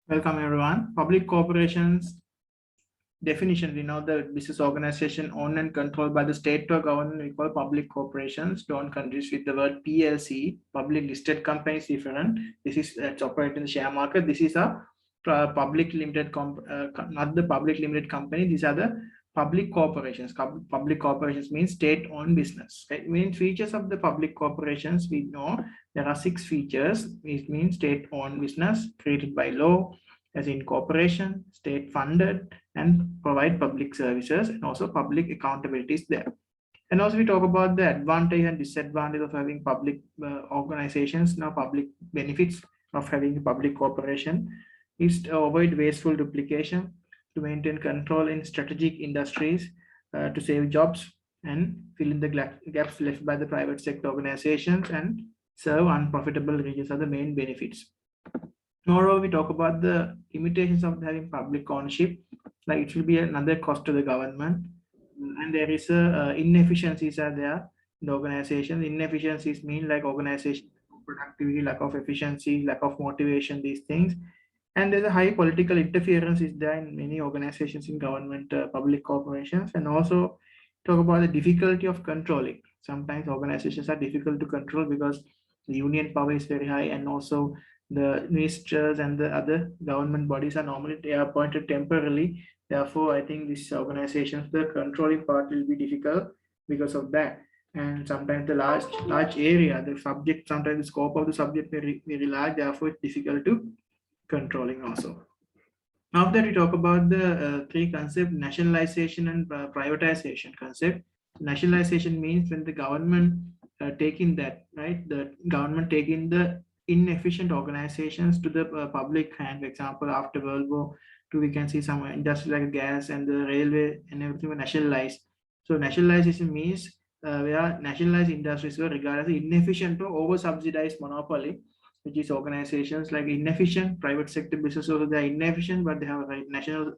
Welcome everyone. Public corporations definition, we know the business organization owned and controlled by the state or government, we call public corporations. Don't confuse with the word PLC. Public listed company is different. This is it's operating in the share market. This is a public limited not the public limited company. These are the public corporations. Public corporations means state owned business. Okay? Main features of the public corporations, we know there are 6 features. It means state owned business created by law, as in corporation, state funded, and provide public services, and also public accountability is there. And also we talk about the advantage and disadvantage of having public organizations. Now, public benefits of having a public corporation is to avoid wasteful duplication, to maintain control in strategic industries, to save jobs and fill in the gaps left by the private sector organizations, and serve unprofitable regions are the main benefits. Moreover, we talk about the limitations of having public ownership, like it will be another cost to the government, and there is inefficiencies are there in the organization. Inefficiencies mean like organization productivity, lack of efficiency, lack of motivation, these things. And there's a high political interference is there in many organizations in government, public corporations, and also talk about the difficulty of controlling. Sometimes organizations are difficult to control because the union power is very high, and also the ministers and the other government bodies are normally they are appointed temporarily. Therefore, I think these organizations, the controlling part will be difficult because of that. And sometimes the large area, the subject, sometimes the scope of the subject very large. Therefore, it's difficult to controlling also. After we talk about the 3 concepts: nationalization and privatization concept. Nationalization means when the government taking that, right, the government taking the inefficient organizations to the public hand. For example, after World War II, we can see some industries like gas and the railway and everything were nationalized. So nationalization means where nationalized industries were regarded as inefficient or over subsidized monopoly, which is organizations like inefficient private sector businesses. So they are inefficient, but they have a national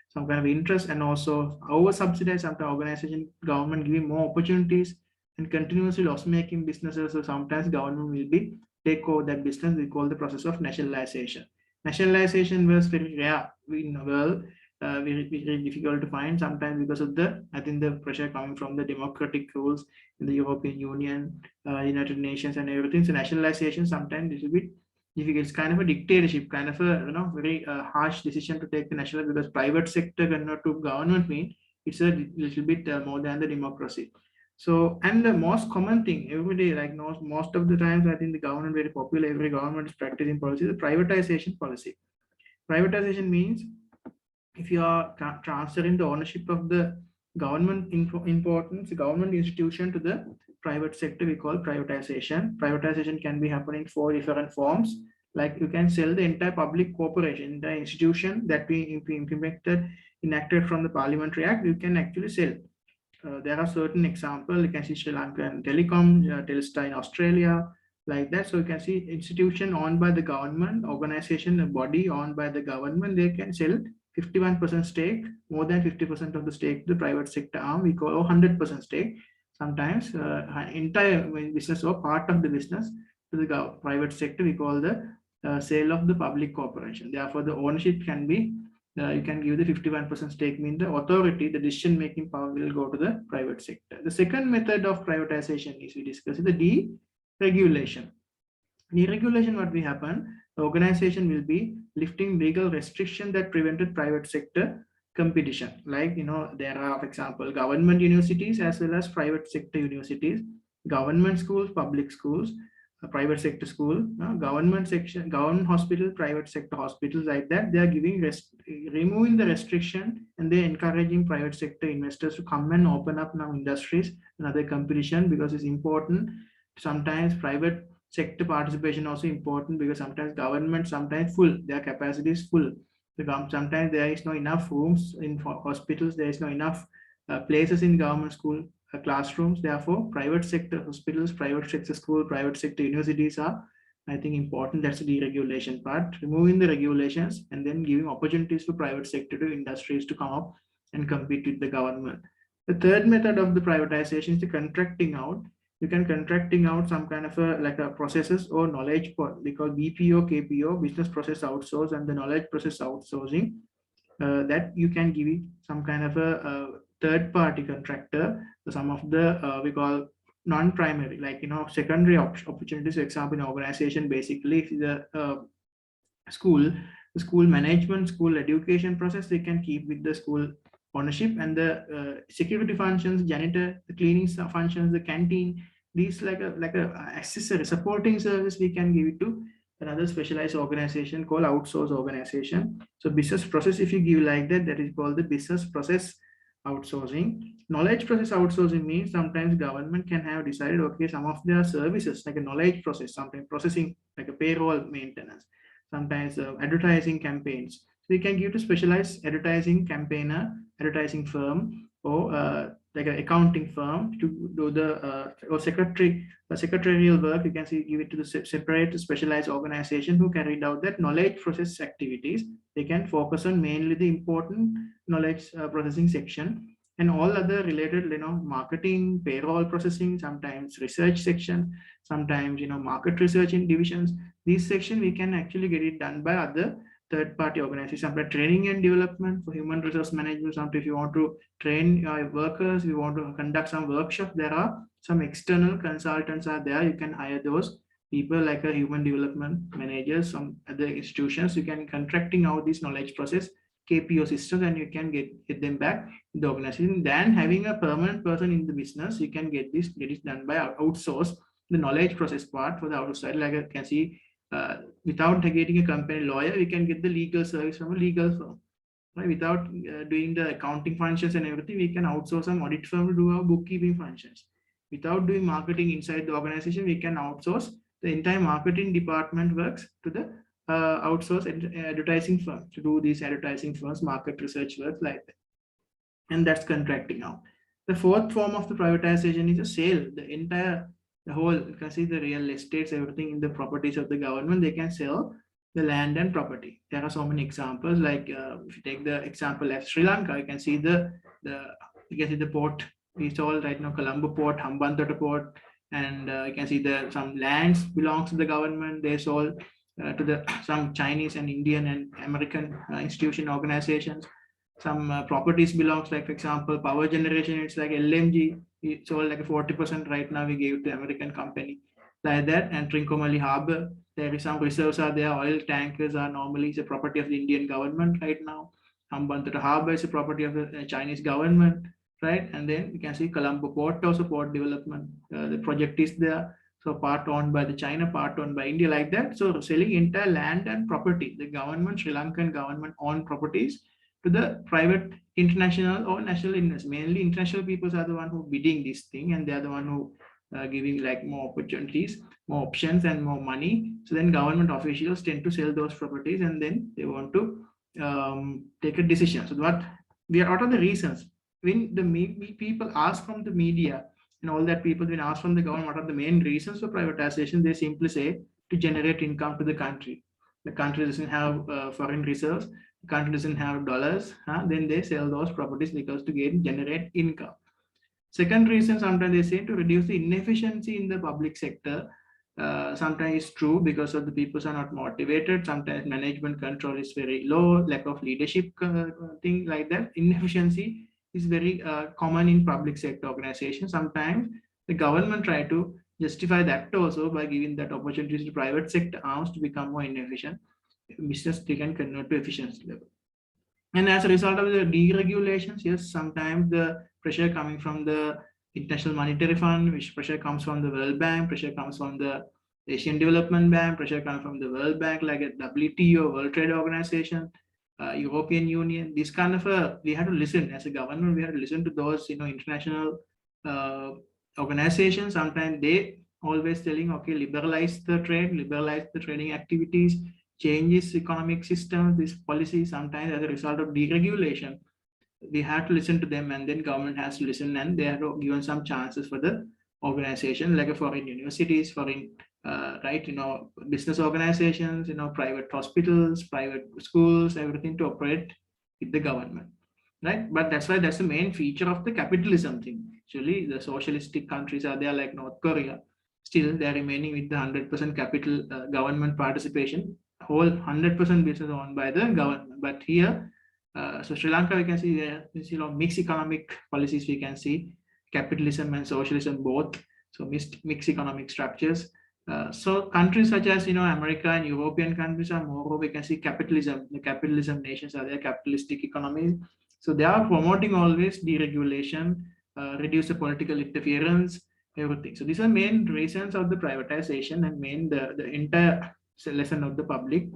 some kind of interest, and also over subsidized. Sometimes organization government giving more opportunities and continuously loss making businesses. So sometimes government will be take over that business. We call the process of nationalization. Nationalization was very rare in the world. Very difficult to find sometimes because of the, I think, the pressure coming from the democratic rules in the European Union, United Nations, and everything. So nationalization sometimes is a bit difficult. It's kind of a dictatorship, kind of a very harsh decision to take the national, because private sector cannot to government mean it's a little bit more than the democracy. So, and the most common thing every day, like most of the times, I think the government very popular. Every government is practicing policy, the privatization policy. Privatization means if you are transferring the ownership of the government importance, government institution to the private sector, we call privatization. Privatization can be happening in 4 different forms. Like you can sell the entire public corporation, the institution that we implemented, enacted from the Parliamentary Act, you can actually sell. There are certain examples. You can see Sri Lankan Telecom, Telstar in Australia, like that. So you can see institution owned by the government, organization, a body owned by the government, they can sell 51% stake, more than 50% of the stake to the private sector arm, we call 100% stake. Sometimes entire business or part of the business to the private sector, we call the sale of the public corporation. Therefore, the ownership can be you can give the 51% stake, mean the authority, the decision making power will go to the private sector. The second method of privatization is we discuss the deregulation. Deregulation, what will happen? The organization will be lifting legal restriction that prevented private sector competition. Like, there are, for example, government universities as well as private sector universities, government schools, public schools, private sector school, government section, government hospital, private sector hospitals, like that. They are giving removing the restriction, and they're encouraging private sector investors to come and open up now industries and other competition, because it's important. Sometimes private sector participation also important, because sometimes government sometimes full, their capacity is full. Sometimes there is no enough rooms in hospitals, there is no enough places in government school classrooms. Therefore, private sector hospitals, private sector school, private sector universities are, I think, important. That's the deregulation part, removing the regulations and then giving opportunities for private sector to industries to come up and compete with the government. The third method of the privatization is the contracting out. You can contracting out some kind of a like a processes or knowledge part, because BPO, KPO, business process outsource, and the knowledge process outsourcing, that you can give it some kind of a third party contractor. So some of the we call non-primary, like secondary opportunities. For example, in organization, basically if the school, the school management, school education process, they can keep with the school ownership, and the security functions, janitor, the cleaning functions, the canteen, these like a accessory supporting service, we can give it to another specialized organization called outsource organization. So business process, if you give like that, that is called the business process outsourcing. Knowledge process outsourcing means sometimes government can have decided, okay, some of their services like a knowledge process, sometimes processing like a payroll maintenance, sometimes advertising campaigns. So we can give to specialized advertising campaigner, advertising firm, or like an accounting firm to do the or secretarial work. You can see give it to the separate specialized organization who carried out that knowledge process activities. They can focus on mainly the important knowledge processing section, and all other related, marketing, payroll processing, sometimes research section, sometimes market research in divisions. This section we can actually get it done by other third-party organizations. Sometimes training and development for human resource management. Sometimes if you want to train your workers, you want to conduct some workshop, there are some external consultants are there. You can hire those people like a human development managers, some other institutions. You can contracting out this knowledge process KPO systems, and you can get them back in the organization. Than having a permanent person in the business, you can get it done by outsource the knowledge process part for the outside. Like I can see, without getting a company lawyer, we can get the legal service from a legal firm. Right? Without doing the accounting functions and everything, we can outsource some audit firm to do our bookkeeping functions. Without doing marketing inside the organization, we can outsource the entire marketing department works to the outsource advertising firm to do these advertising firms, market research work like that. And that's contracting out. The fourth form of the privatization is a sale. The whole, you can see the real estates, everything in the properties of the government, they can sell the land and property. There are so many examples. Like if you take the example of Sri Lanka, you can see the port. We saw right now Colombo Port, Hambantota Port, and you can see some lands belongs to the government. They sold to some Chinese and Indian and American institution organizations. Some properties belongs, like for example, power generation. It's like LMG. It's all like a 40% right now. We gave to American company like that. And Trincomalee Harbor, there is some reserves are there. Oil tankers are normally it's a property of the Indian government right now. Hambantota Harbor is a property of the Chinese government, right? And then you can see Colombo Port, also port development. The project is there. So part owned by the China, part owned by India, like that. So selling entire land and property. The government, Sri Lankan government owned properties to the private international or national investors. Mainly international people are the one who bidding this thing, and they are the one who giving like more opportunities, more options, and more money. So then government officials tend to sell those properties, and then they want to take a decision. So what are the reasons? When the people ask from the media and all that, people when ask from the government what are the main reasons for privatization, they simply say to generate income to the country. The country doesn't have foreign reserves, the country doesn't have dollars, then they sell those properties because to generate income. Second reason, sometimes they say to reduce the inefficiency in the public sector. Sometimes it's true because of the people are not motivated. Sometimes management control is very low, lack of leadership, thing like that. Inefficiency is very common in public sector organizations. Sometimes the government try to justify that also by giving that opportunities to private sector arms to become more inefficient. Business they can convert to efficiency level. And as a result of the deregulations, yes, sometimes the pressure coming from the International Monetary Fund, which pressure comes from the World Bank, pressure comes from the Asian Development Bank, pressure comes from the World Bank, like a WTO, World Trade Organization, European Union. This kind of we have to listen as a government. We have to listen to those, international organizations. Sometimes they always telling, okay, liberalize the trade, liberalize the trading activities, changes economic system, this policy. Sometimes as a result of deregulation, we have to listen to them, and then government has to listen, and they have to given some chances for the organization, like a foreign universities, foreign business organizations, private hospitals, private schools, everything to operate with the government, right? But that's why that's the main feature of the capitalism thing. Actually, the socialistic countries are there like North Korea. Still, they are remaining with the 100% capital government participation. Whole 100% business owned by the government. But here, so Sri Lanka, we can see there is mixed economic policies. We can see capitalism and socialism both. So mixed economic structures. So countries such as America and European countries are more, we can see capitalism. The capitalism nations are there, capitalistic economies. So they are promoting always deregulation, reduce the political interference, everything. So these are main reasons of the privatization and main the entire lesson of the public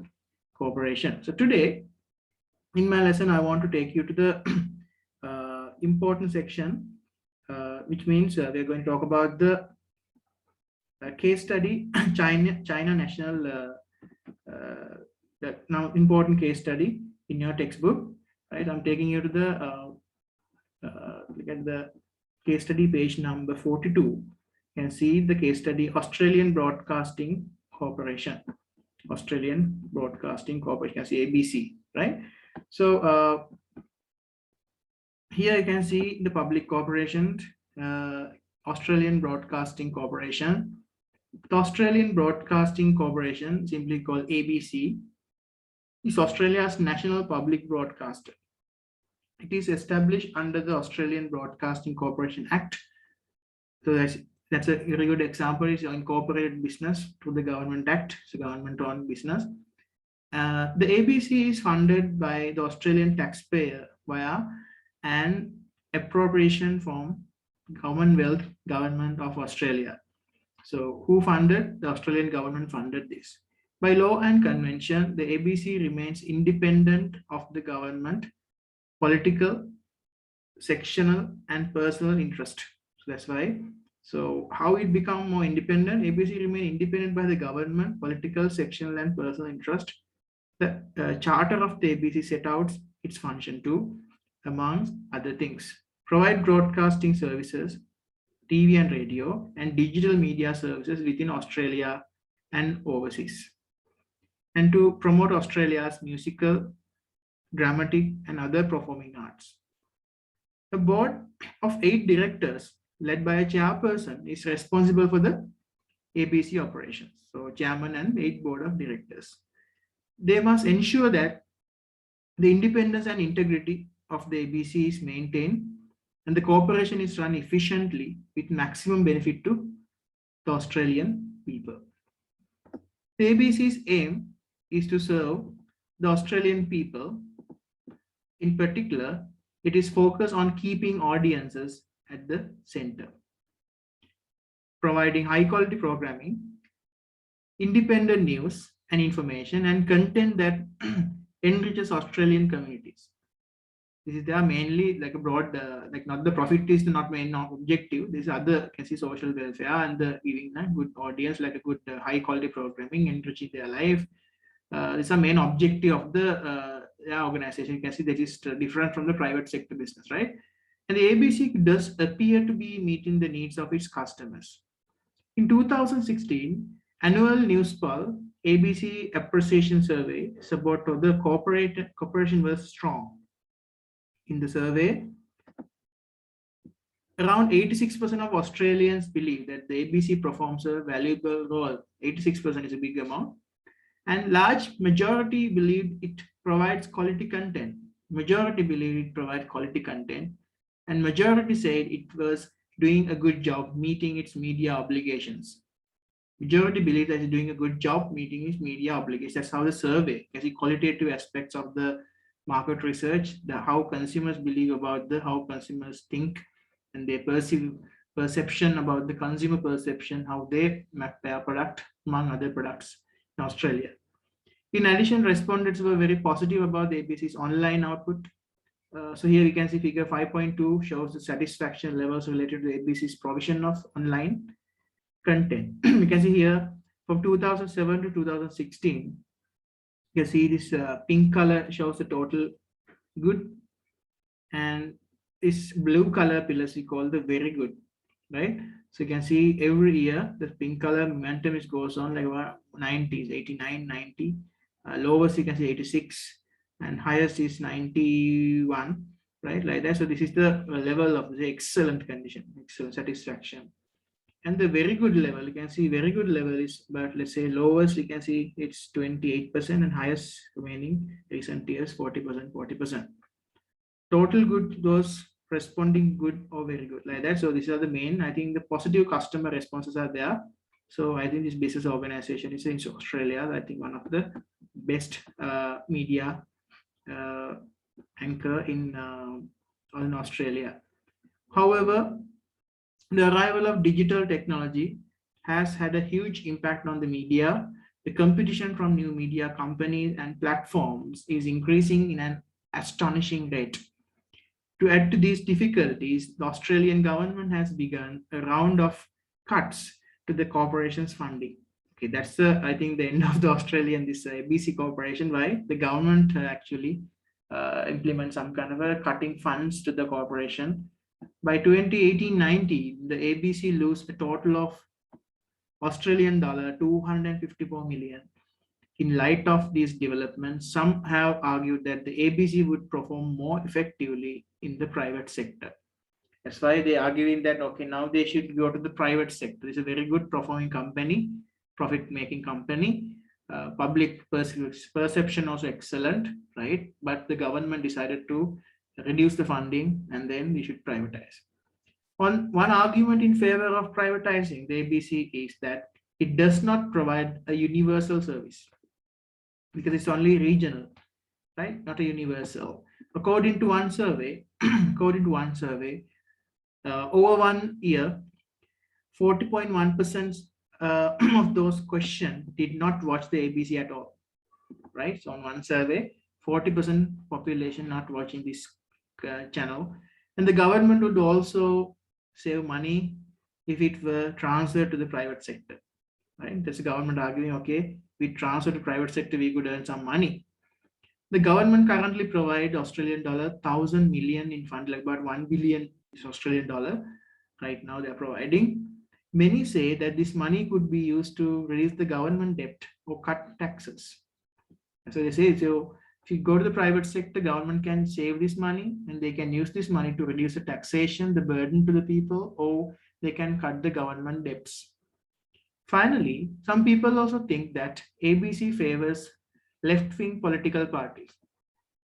cooperation. So today, in my lesson, I want to take you to the important section, which means we're going to talk about the case study, China national, now important case study in your textbook, right? I'm taking you to the look at the case study page number 42. You can see the case study Australian Broadcasting Corporation. Australian Broadcasting Corporation, you can see ABC, right? So here you can see the public corporation, Australian Broadcasting Corporation. The Australian Broadcasting Corporation, simply called ABC, is Australia's national public broadcaster. It is established under the Australian Broadcasting Corporation Act. So that's a very good example. It's incorporated business through the Government Act. It's a government-owned business. The ABC is funded by the Australian taxpayer via an appropriation from Commonwealth Government of Australia. So who funded? The Australian government funded this. By law and convention, the ABC remains independent of the government, political, sectional, and personal interest. So that's why. So how it become more independent? ABC remain independent by the government, political, sectional, and personal interest. The charter of the ABC set out its function to, amongst other things, provide broadcasting services, TV and radio, and digital media services within Australia and overseas, and to promote Australia's musical, dramatic, and other performing arts. The board of 8 directors, led by a chairperson, is responsible for the ABC operations. So chairman and 8 board of directors. They must ensure that the independence and integrity of the ABC is maintained and the corporation is run efficiently with maximum benefit to the Australian people. The ABC's aim is to serve the Australian people. In particular, it is focused on keeping audiences at the center, providing high quality programming, independent news and information, and content that enriches Australian communities. This is there mainly like a broad, like not the profit is not main objective. This other can see social welfare and the giving a good audience, like a good high quality programming, enriching their life. This is the main objective of the organization. You can see that is different from the private sector business, right? And the ABC does appear to be meeting the needs of its customers. In 2016, annual news poll ABC Appreciation Survey support of the corporation was strong. In the survey, around 86% of Australians believe that the ABC performs a valuable role. 86% is a big amount. And large majority believe it provides quality content. Majority believe it provides quality content. And majority said it was doing a good job meeting its media obligations. Majority believe that it's doing a good job meeting its media obligations. That's how the survey, as the qualitative aspects of the market research, how consumers believe about how consumers think and their perception about the consumer perception, how they map their product among other products in Australia. In addition, respondents were very positive about the ABC's online output. So here we can see figure 5.2 shows the satisfaction levels related to the ABC's provision of online content. You can see here from 2007 to 2016, you can see this pink color shows the total good, and this blue color pillars we call the very good, right? So you can see every year the pink color momentum is goes on like about 90s, 89, 90. Lowest you can see 86, and highest is 91. right? Like that. So this is the level of the excellent condition, excellent satisfaction. And the very good level, you can see very good level is, but let's say lowest, you can see it's 28% and highest remaining recent years 40%, 40%. Total good, those responding good or very good, like that. So these are the main, I think the positive customer responses are there. So I think this business organization is in Australia, I think one of the best media anchor in Australia. However, the arrival of digital technology has had a huge impact on the media. The competition from new media companies and platforms is increasing in an astonishing rate. To add to these difficulties, the Australian government has begun a round of cuts to the corporation's funding. Okay, that's I think the end of the Australian this ABC corporation. Why the government actually implement some kind of a cutting funds to the corporation. By 2018-19, the ABC lose a total of Australian dollar 254 million. In light of these developments, some have argued that the ABC would perform more effectively in the private sector. That's why they are arguing that, okay, now they should go to the private sector. It's a very good performing company, profit-making company. Public perception also excellent, right? But the government decided to reduce the funding and then we should privatize. One argument in favor of privatizing the ABC is that it does not provide a universal service because it's only regional, right? Not a universal. According to one survey, over 1 year, 40.1% of those questioned did not watch the ABC at all, right? So on one survey, 40% population not watching this channel. And the government would also save money if it were transferred to the private sector, right? That's the government arguing, okay, we transfer to private sector, we could earn some money. The government currently provides Australian dollar 1,000 million in fund, like about 1 billion is Australian dollar. Right now they're providing. Many say that this money could be used to reduce the government debt or cut taxes. So they say, so if you go to the private sector, government can save this money and they can use this money to reduce the taxation, the burden to the people, or they can cut the government debts. Finally, some people also think that ABC favors left-wing political parties.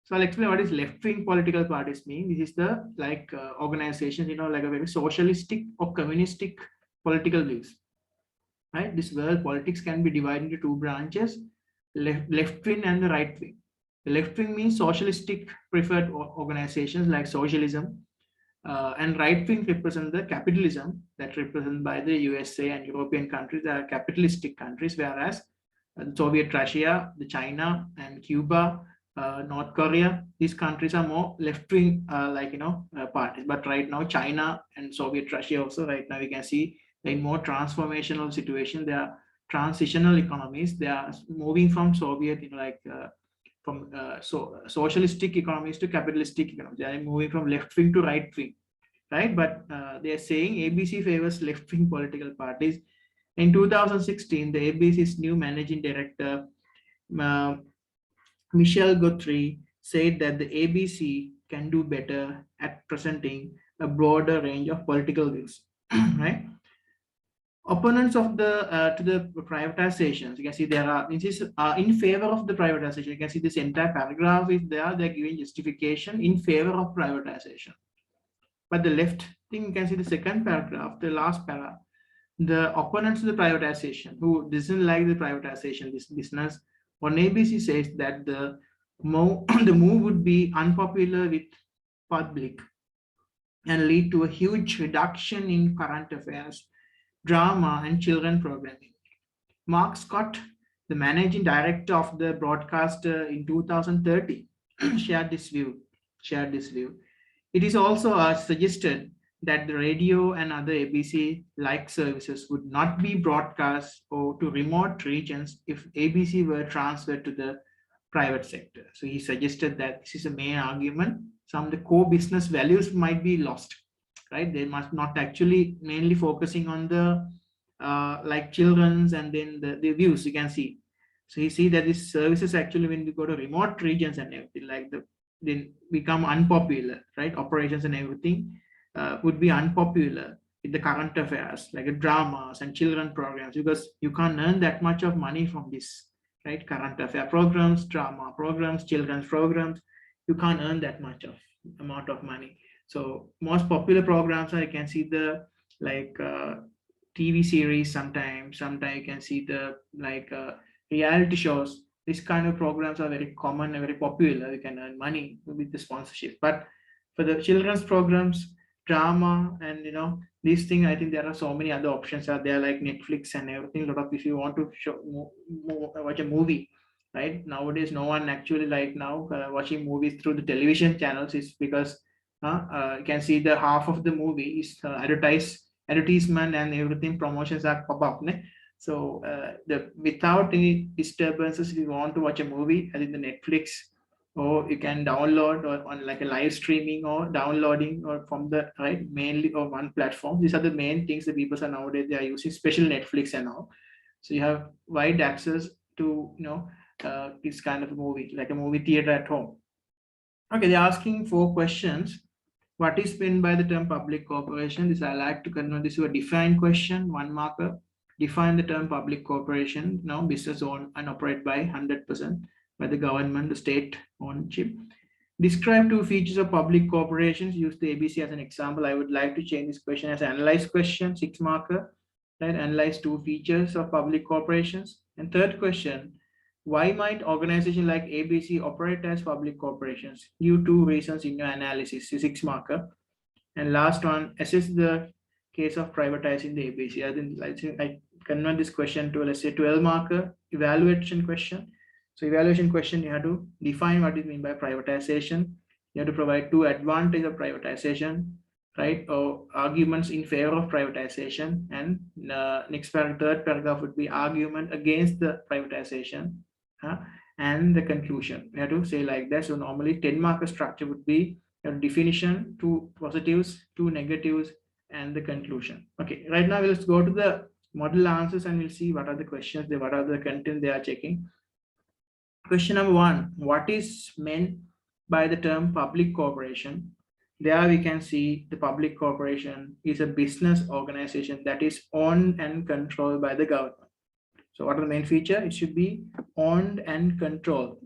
So I'll explain what is left-wing political parties mean. This is the organizations, like a very socialistic or communistic political views. Right? This world politics can be divided into two branches, left wing and the right wing. The left wing means socialistic preferred organizations like socialism, and right wing represent the capitalism that represented by the USA and European countries that are capitalistic countries, whereas Soviet Russia, the China and Cuba, North Korea, these countries are more left-wing parties. But right now, China and Soviet Russia also, right now we can see in more transformational situation, they are transitional economies. They are moving from Soviet, socialistic economies to capitalistic economies. They are moving from left-wing to right-wing, right? But they are saying ABC favors left-wing political parties. In 2016, the ABC's new managing director, Michelle Guthrie, said that the ABC can do better at presenting a broader range of political views, right? Opponents of the to the privatizations, you can see there are in favor of the privatization. You can see this entire paragraph is there. They're giving justification in favor of privatization. But the left thing, you can see the second paragraph, the last paragraph. The opponents of the privatization who doesn't like the privatization, this business, on ABC says that the move would be unpopular with public and lead to a huge reduction in current affairs, drama, and children programming. Mark Scott, the managing director of the broadcaster in 2030, shared this view. It is also suggested that the radio and other ABC-like services would not be broadcast or to remote regions if ABC were transferred to the private sector. So he suggested that this is a main argument. Some of the core business values might be lost, right? They must not actually mainly focusing on the children's and then the views you can see. So you see that these services actually, when you go to remote regions and everything, like the then become unpopular, right? Operations and everything would be unpopular with the current affairs like dramas and children programs, because you can't earn that much of money from this, right? Current affair programs, drama programs, children's programs, you can't earn that much of amount of money. So most popular programs are, you can see the like TV series, sometimes you can see the like reality shows. These kind of programs are very common and very popular. You can earn money with the sponsorship. But for the children's programs, drama, and these things, I think there are so many other options out there like Netflix and everything. A lot of, if you want to watch a movie, right nowadays, no one actually like now watching movies through the television channels, is because you can see the half of the movie is advertisement and everything, promotions are pop up. Ne? So the without any disturbances, if you want to watch a movie, I think the Netflix, or you can download or on like a live streaming or downloading or from the right mainly or one platform. These are the main things that people are nowadays, they are using, special Netflix and all. So you have wide access to this kind of a movie, like a movie theater at home. Okay, they're asking 4 questions. What is meant by the term public corporation? This I like to convert this to a defined question, 1 marker. Define the term public corporation. Now, business owned and operated by 100% by the government, the state ownership. Describe 2 features of public corporations. Use the ABC as an example. I would like to change this question as analyze question, 6 marker. Right? Analyze 2 features of public corporations. And third question, why might organizations like ABC operate as public corporations? Give 2 reasons in your analysis, 6 marker. And last one, assess the case of privatizing the ABC. I think I convert this question to, let's say, 12 marker evaluation question. So evaluation question, you have to define what is meant by privatization. You have to provide 2 advantages of privatization, right? Or arguments in favor of privatization. And next paragraph, third paragraph would be argument against the privatization. And the conclusion. We have to say like that. So normally 10 marker structure would be a definition, 2 positives, 2 negatives, and the conclusion. Okay, right now let's go to the model answers and we'll see what are the questions, what are the content they are checking. Question number 1, what is meant by the term public corporation? There we can see the public corporation is a business organization that is owned and controlled by the government. So what are the main feature? It should be owned and controlled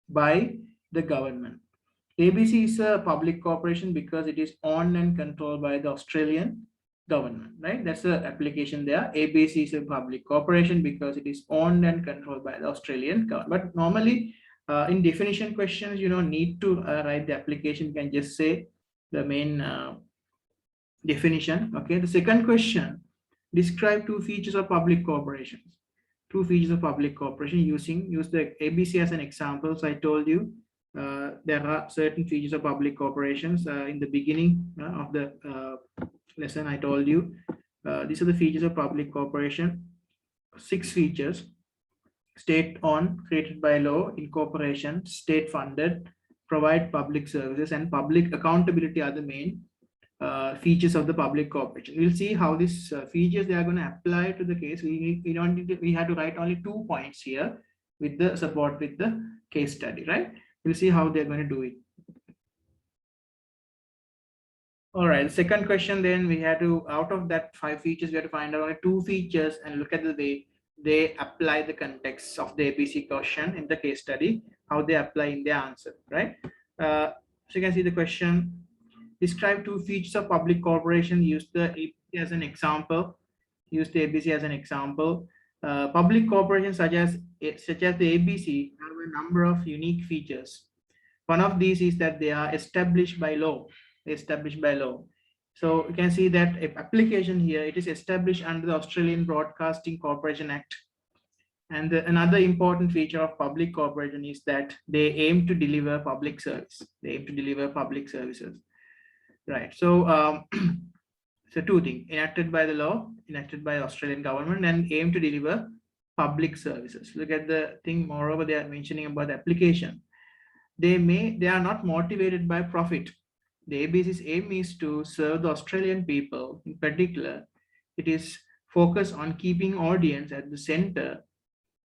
by the government. ABC is a public corporation because it is owned and controlled by the Australian government, right? That's the application there. ABC is a public corporation because it is owned and controlled by the Australian government. But normally in definition questions, you don't need to write the application. You can just say the main definition. Okay, the second question, describe 2 features of public corporations. 2 features of public corporation. Use the ABC as an example. So I told you there are certain features of public corporations. In the beginning of the lesson, I told you these are the features of public corporation. 6 features: state owned, created by law, incorporation, state funded, provide public services, and public accountability are the main features of the public corporation. We'll see how these features they are going to apply to the case. We have to write only 2 points here with the support with the case study, right? We'll see how they're going to do it. All right, the second question, then we had to, out of that 5 features, we have to find out only 2 features and look at the way they apply the context of the ABC question in the case study, how they apply in the answer, right? So you can see the question, describe 2 features of public corporation, use the ABC as an example. Public corporations such as the ABC have a number of unique features. One of these is that they are established by law. So you can see that application here, it is established under the Australian Broadcasting Corporation Act. And another important feature of public corporation is that they aim to deliver public service. Right. So, so 2 things: enacted by the law, enacted by the Australian government, and aim to deliver public services. Look at the thing. Moreover, they are mentioning about the application. They are not motivated by profit. The ABC's aim is to serve the Australian people. In particular, it is focused on keeping audience at the center,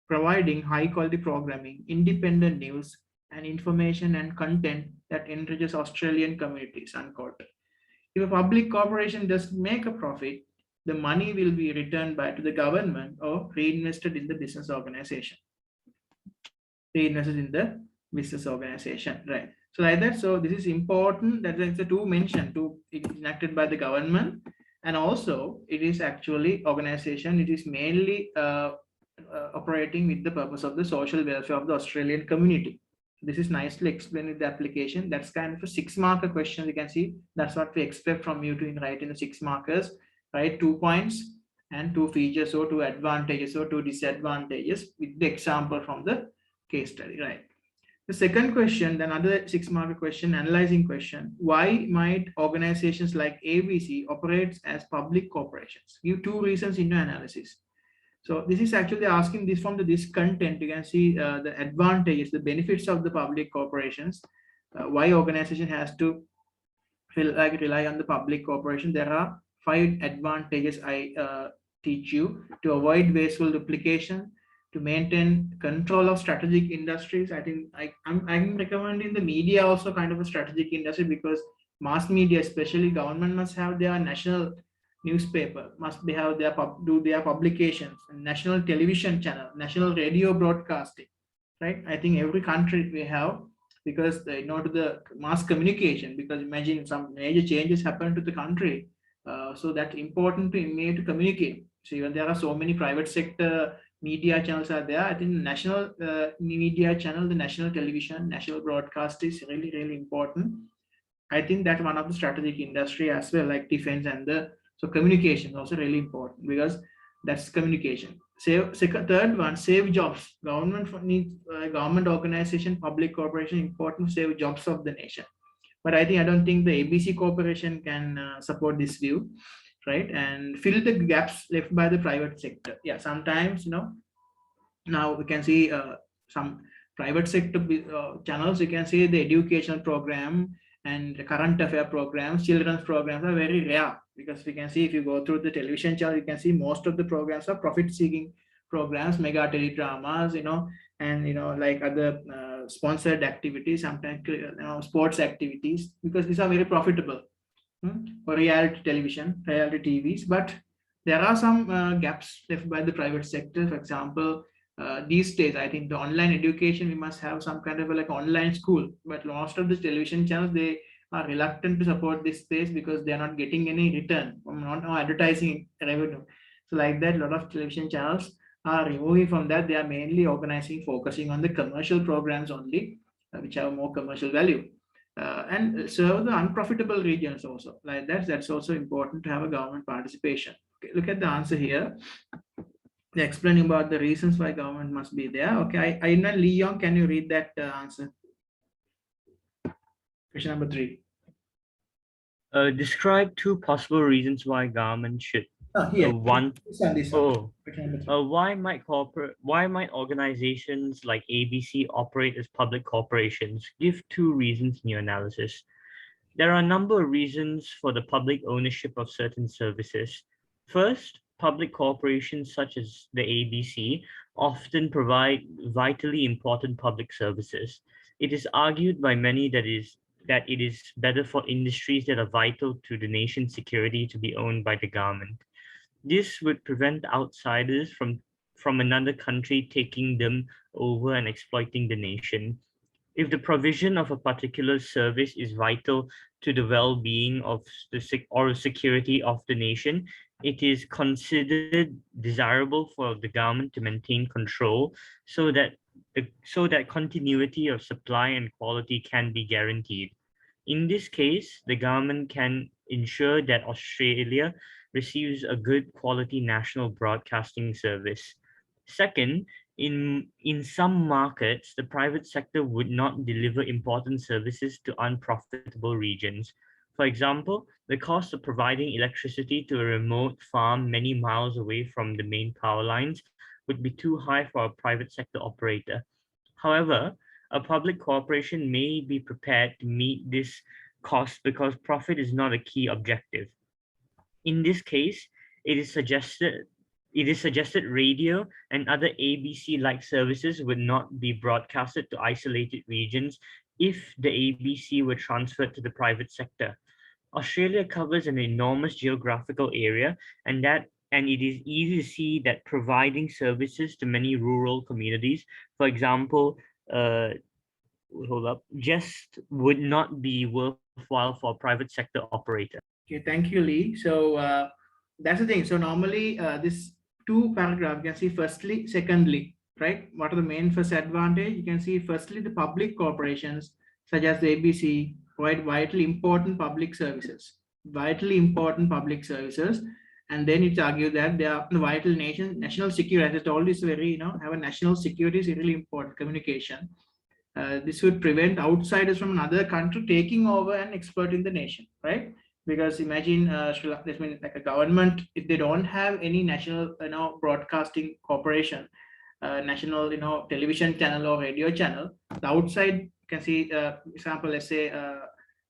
providing high quality programming, independent news, and information and content that enriches Australian communities, unquote. If a public corporation does make a profit, the money will be returned back to the government or reinvested in the business organization. Reinvested in the business organization, right? So like that, so this is important that it's a two mention, two enacted by the government, and also it is actually organization. It is mainly operating with the purpose of the social welfare of the Australian community. This is nicely explained in the application. That's kind of a 6-marker question. You can see that's what we expect from you to write in the 6 markers, right? 2 points and 2 features or 2 advantages or 2 disadvantages with the example from the case study, right? The second question, then another 6-marker question, analyzing question. Why might organizations like ABC operates as public corporations? Give 2 reasons in your analysis. So this is actually asking this from this content. You can see the advantages, the benefits of the public corporations, why organization has to rely on the public corporation. There are 5 advantages I teach you: to avoid wasteful duplication, to maintain control of strategic industries. I think I'm recommending the media also kind of a strategic industry, because mass media, especially government, must have their national newspaper, must be have their do their publications, national television channel, national radio broadcasting, right? I think every country we have, because in order the mass communication, because imagine some major changes happen to the country, so that's important to me to communicate. So even there are so many private sector media channels are there. I think national media channel, the national television, national broadcast is really important. I think that one of the strategic industry as well, like defense and the, so communication also really important, because that's communication. Third one, save jobs. Government needs government organization, public corporation important to save jobs of the nation. But I don't think the ABC corporation can support this view, right? And fill the gaps left by the private sector. Yeah, sometimes now we can see some private sector channels. You can see the educational program and the current affair programs, children's programs are very rare, because we can see if you go through the television channel, you can see most of the programs are profit seeking programs, mega teledramas, and like other sponsored activities, sometimes sports activities, because these are very profitable for reality television, reality TVs. But there are some gaps left by the private sector. For example, these days, I think the online education, we must have some kind of like online school, but most of the television channels, they are reluctant to support this space because they are not getting any return from not advertising revenue. So like that, a lot of television channels are removing from that. They are mainly organizing, focusing on the commercial programs only, which have more commercial value. And serve the unprofitable regions also. Like that's also important to have a government participation. Okay, look at the answer here. They're explaining about the reasons why government must be there. Okay, I know Lee Yong, can you read that answer? Question number 3. Describe 2 possible reasons why government should. One. Why might organizations like ABC operate as public corporations? Give 2 reasons in your analysis. There are a number of reasons for the public ownership of certain services. First, public corporations such as the ABC often provide vitally important public services. It is argued by many that it is better for industries that are vital to the nation's security to be owned by the government. This would prevent outsiders from another country taking them over and exploiting the nation. If the provision of a particular service is vital to the well-being of the security of the nation, it is considered desirable for the government to maintain control so that continuity of supply and quality can be guaranteed. In this case, the government can ensure that Australia receives a good quality national broadcasting service. Second, in some markets, the private sector would not deliver important services to unprofitable regions. For example, the cost of providing electricity to a remote farm many miles away from the main power lines would be too high for a private sector operator. However, a public corporation may be prepared to meet this cost because profit is not a key objective. In this case, it is suggested It is suggested radio and other ABC-like services would not be broadcasted to isolated regions if the ABC were transferred to the private sector. Australia covers an enormous geographical area, and it is easy to see that providing services to many rural communities, for example, just would not be worthwhile for a private sector operator. Okay, thank you, Lee. So that's the thing. So normally this two paragraph, you can see firstly, secondly, right? What are the main first advantage? You can see firstly, the public corporations such as the ABC provide vitally important public services, and then it's argued that they are the vital national security. As I told you, is very, have a national security is really important communication. This would prevent outsiders from another country taking over and exploiting the nation, right? Because imagine this means like a government, if they don't have any national broadcasting corporation, national television channel or radio channel, the outside you can see example, let's say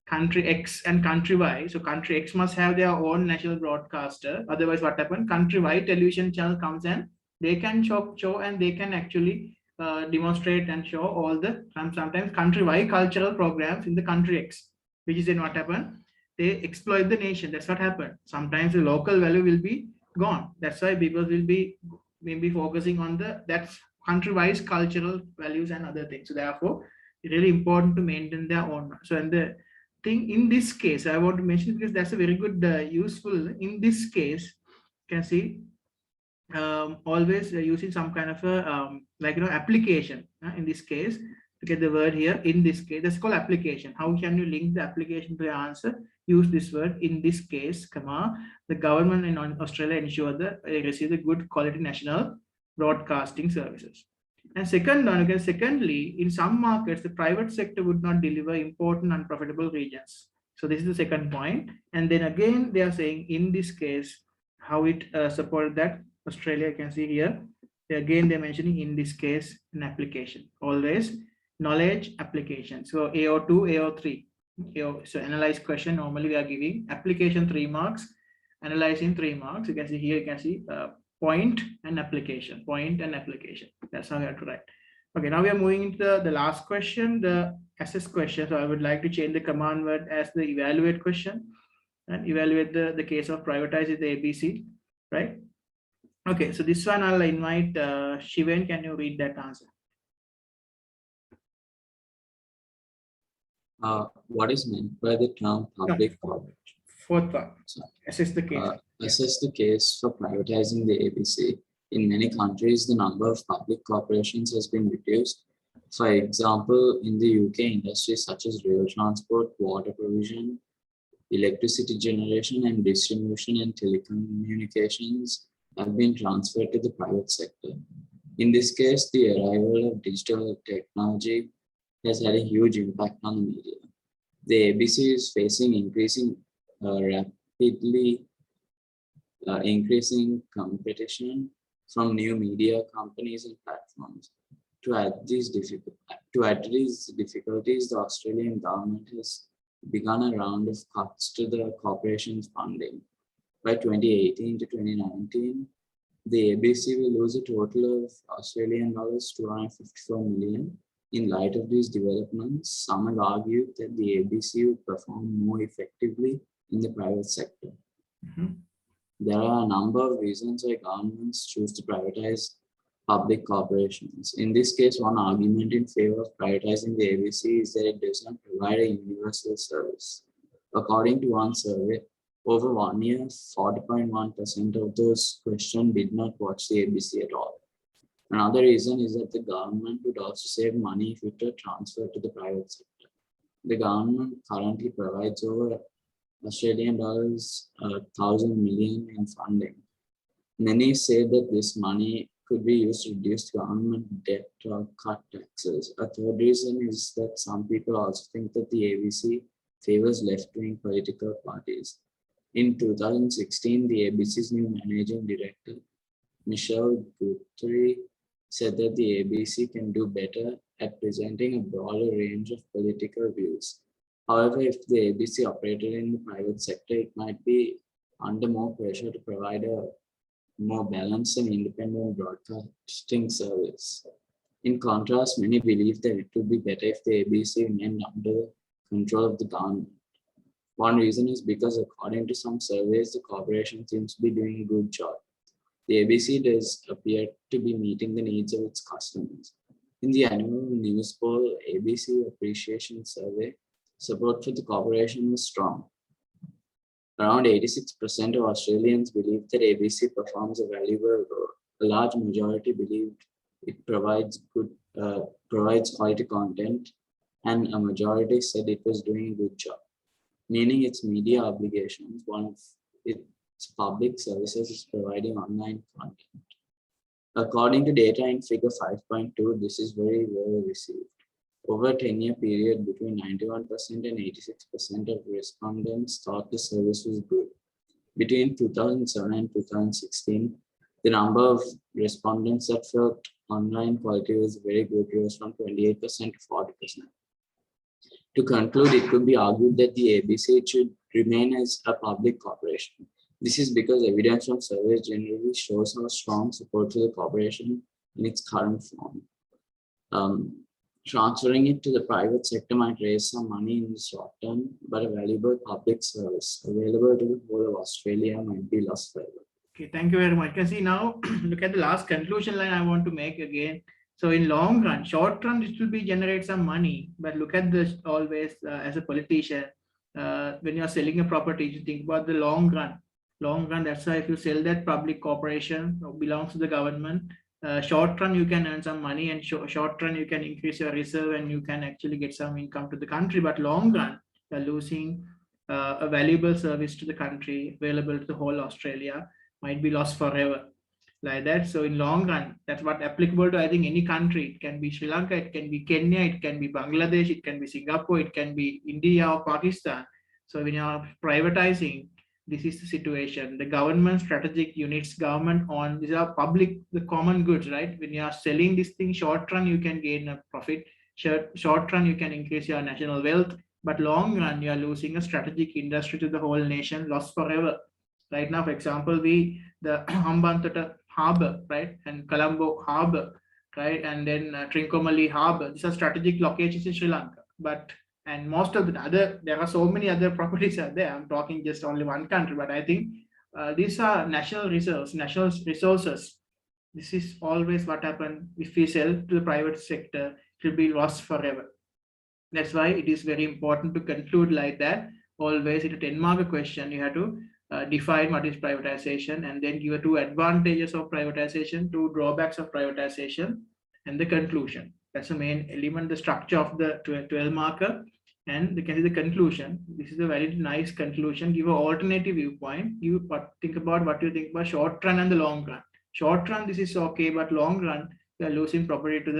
country X and country Y. So country X must have their own national broadcaster, otherwise what happens, country Y television channel comes and they can show and they can actually demonstrate and show all the sometimes country-wide cultural programs in the country X, which is then what happened, they exploit the nation. That's what happened. Sometimes the local value will be gone. That's why people will be maybe focusing on that's country-wise cultural values and other things. So therefore, it's really important to maintain their own. So and the thing in this case, I want to mention because that's a very good useful. In this case, you can see always using some kind of a application. In this case, to get the word here, in this case, that's called application. How can you link the application to the answer? Use this word, in this case, comma, the government in Australia ensure that they receive the good quality national broadcasting services. And secondly, in some markets, the private sector would not deliver important unprofitable regions. So this is the second point. And then again, they are saying in this case, how it supported that Australia, you can see here. Again, they're mentioning in this case an application. Always knowledge application. So AO2, AO3. So analyze question, normally we are giving application 3 marks, analyzing 3 marks. You can see here, you can see point and application. That's how you have to write. Okay, now we are moving into the last question, the assess question. So I would like to change the command word as the evaluate question and evaluate the case of privatize the ABC, right? Okay, so this one I'll invite Shiven. Can you read that answer? What is meant by the term public corporation? Fourth one. Assess the case. Assess the case for privatizing the ABC. In many countries, the number of public corporations has been reduced. For example, in the UK, industries such as rail transport, water provision, electricity generation and distribution, and telecommunications have been transferred to the private sector. In this case, the arrival of digital technology has had a huge impact on the media. The ABC is facing rapidly increasing competition from new media companies and platforms. To address these difficulties, the Australian government has begun a round of cuts to the corporation's funding. By 2018 to 2019, the ABC will lose a total of Australian dollars 254 million. In light of these developments, some have argued that the ABC would perform more effectively in the private sector. There are a number of reasons why governments choose to privatize public corporations. In this case, one argument in favor of privatizing the ABC is that it does not provide a universal service. According to one survey, over 1 year, 40.1% of those questioned did not watch the ABC at all. Another reason is that the government would also save money if it were transferred to the private sector. The government currently provides over Australian dollars 1,000 million in funding. Many say that this money could be used to reduce government debt or cut taxes. A third reason is that some people also think that the ABC favors left-wing political parties. In 2016, the ABC's new managing director, Michelle Guthrie, said that the ABC can do better at presenting a broader range of political views. However, if the ABC operated in the private sector, it might be under more pressure to provide a more balanced and independent broadcasting service. In contrast, many believe that it would be better if the ABC remained under the control of the government. One reason is because, according to some surveys, the corporation seems to be doing a good job. The ABC does appear to be meeting the needs of its customers. In the annual news poll ABC Appreciation Survey, support for the corporation was strong. Around 86% of Australians believe that ABC performs a valuable role. A large majority believed it provides quality content, and a majority said it was doing a good job. Meaning its media obligations, one of its public services is providing online content. According to data in figure 5.2, this is very well received. Over a 10-year period, between 91% and 86% of respondents thought the service was good. Between 2007 and 2016, the number of respondents that felt online quality was very good rose from 28% to 40%. To conclude, it could be argued that the ABC should remain as a public corporation. This is because evidence from surveys generally shows how strong support for the corporation in its current form. Transferring it to the private sector might raise some money in the short term, but a valuable public service available to the whole of Australia might be lost forever. Okay, thank you very much. You can see now, look at the last conclusion line I want to make again. So in long run, short run, it will be generate some money, but look at this always as a politician, when you're selling a property, you think about the long run. Long run, that's why if you sell that public corporation or belongs to the government, short run you can earn some money, and short run you can increase your reserve and you can actually get some income to the country. But long run, you're losing a valuable service to the country available to the whole Australia, might be lost forever like that. So in long run, that's what applicable to I think any country. It can be Sri Lanka, it can be Kenya, it can be Bangladesh, it can be Singapore, it can be India or Pakistan. So when you're privatizing, this is the situation. The government strategic units, government on these are public, the common goods, right? When you are selling this thing, short run you can gain a profit, short run you can increase your national wealth, but long run you are losing a strategic industry to the whole nation, lost forever. Right now, for example, the Hambantota Harbour, right, and Colombo Harbour, right, and then Trincomalee Harbour. These are strategic locations in Sri Lanka. And most of the other, there are so many other properties are there. I'm talking just only one country, but I think these are national reserves, national resources. This is always what happens if we sell to the private sector. It will be lost forever. That's why it is very important to conclude like that. Always in a 10-mark question, you have to define what is privatization and then give 2 advantages of privatization, 2 drawbacks of privatization, and the conclusion. That's the main element, the structure of the 12 marker, and you can see the conclusion. This is a very nice conclusion. Give an alternative viewpoint. You think about what you think about short run and the long run. Short run, this is okay, but long run, you are losing property to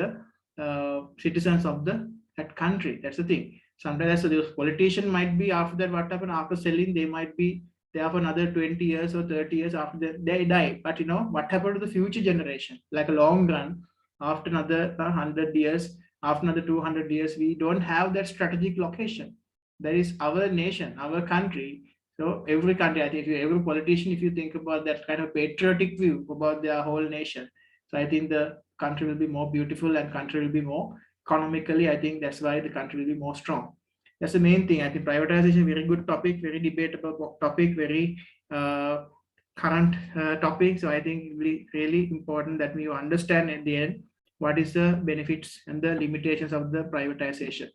the citizens of that country. That's the thing. Sometimes the politician might be after that. What happened after selling? They might be there for another 20 years or 30 years after that they die. But you know what happened to the future generation? Like a long run, after another 100 years, after another 200 years, we don't have that strategic location. That is our nation, our country. So every country, I think, every politician, if you think about that kind of patriotic view about their whole nation, so I think the country will be more beautiful and country will be more economically. I think that's why the country will be more strong. That's the main thing. I think privatization, very good topic, very debatable topic, very current topic. So I think it will be really important that we understand at the end what is the benefits and the limitations of the privatization.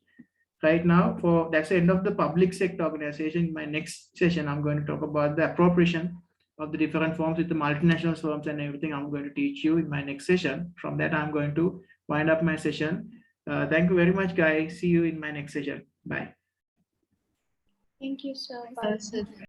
Right now, that's the end of the public sector organization. In my next session, I'm going to talk about the appropriation of the different forms with the multinational firms and everything. I'm going to teach you in my next session. From that, I'm going to wind up my session. Thank you very much, guys. See you in my next session. Bye. Thank you, sir.